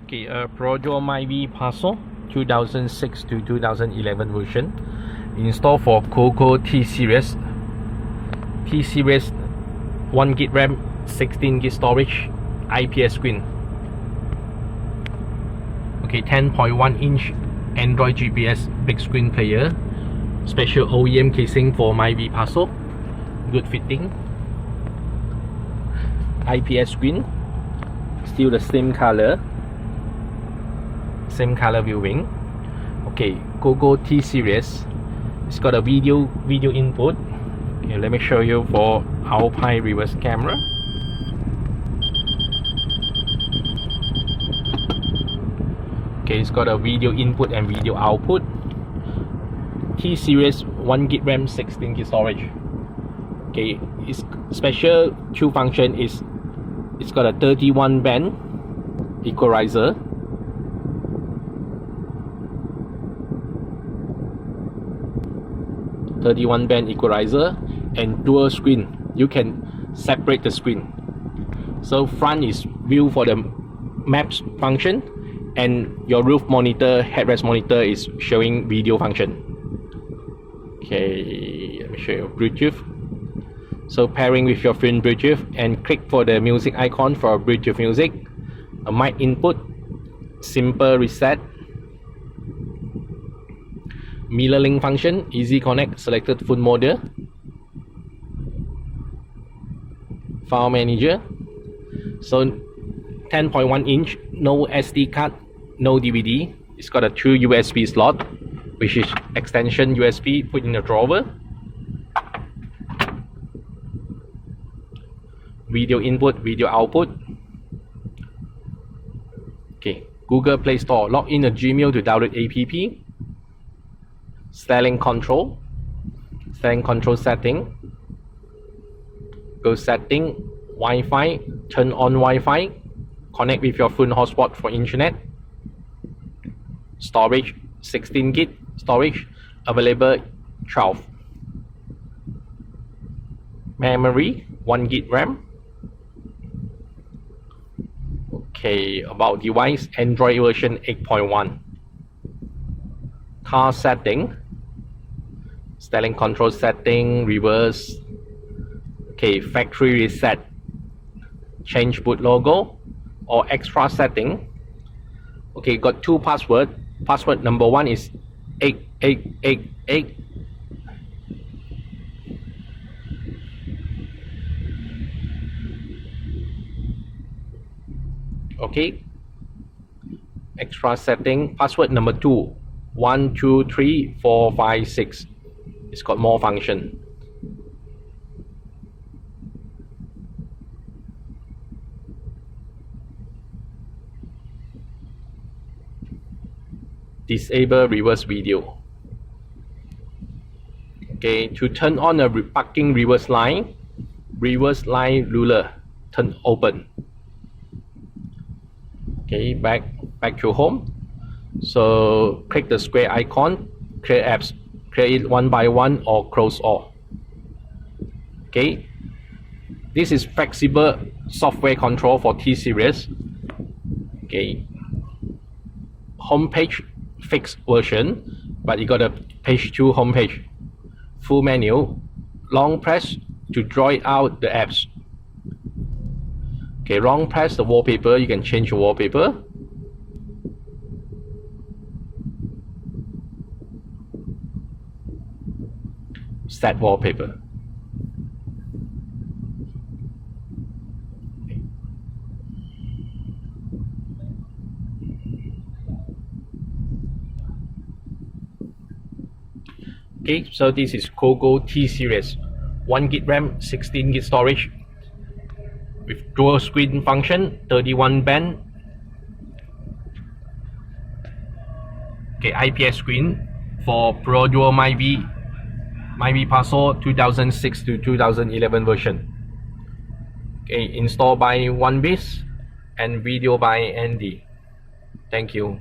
Okay, Perodua myvi passo 2006 to 2011 version, installed for Cogoo T Series. T Series 1 GB RAM, 16 GB storage, IPS screen. Okay, 10.1 inch Android GPS big screen player, special OEM casing for myvi passo, good fitting, IPS screen, still the same color viewing. Okay, Cogoo T Series, it's got a video input. Okay, let me show you for Alpine reverse camera. Okay, it's got a video input and video output. T Series 1 GB RAM, 16 GB storage. Okay, its special two function is it's got a 31 band equalizer. And dual screen. You can separate the screen. So front is view for the maps function, and your roof monitor, headrest monitor is showing video function. Okay, let me show you Bluetooth. So pairing with your phone Bluetooth, and click for the music icon for Bluetooth music. A mic input, simple reset, mirror link function, easy connect, selected phone model, file manager. So 10.1 inch, no SD card, no DVD. It's got a 2 USB slot, which is extension USB, put in the drawer. Video input, video output. Okay, Google Play Store, log in a Gmail to download app. Styling control setting. Go setting, Wi-Fi, turn on Wi-Fi, connect with your phone hotspot for internet. Storage 16 GB storage, available 12. Memory 1 GB RAM. Okay, about device, Android version 8.1. Car setting, styling control setting, reverse. Okay, factory reset, change boot logo or extra setting. Okay, got two password. Password number 1 is 8888. Okay, extra setting, password number 2, 1 2 3 4 5 6. It's got more function. Disable reverse video. Okay, to turn on a parking reverse line ruler, turn open. Okay, back to home. So click the square icon, clear apps, clear it one by one or close all. Okay, this is flexible software control for T Series. Okay, homepage fixed version, but you got a page 2 homepage. Full menu, long press to draw it out the apps. Okay, long press the wallpaper, you can change the wallpaper. Set wallpaper. Okay, so this is Cogoo T Series, 1 GB RAM, 16 GB storage, with dual screen function, 31 band. Okay, IPS screen for Perodua myvi passo 2006 to 2011 version. Okay, installed by OneBase and video by Andy. Thank you.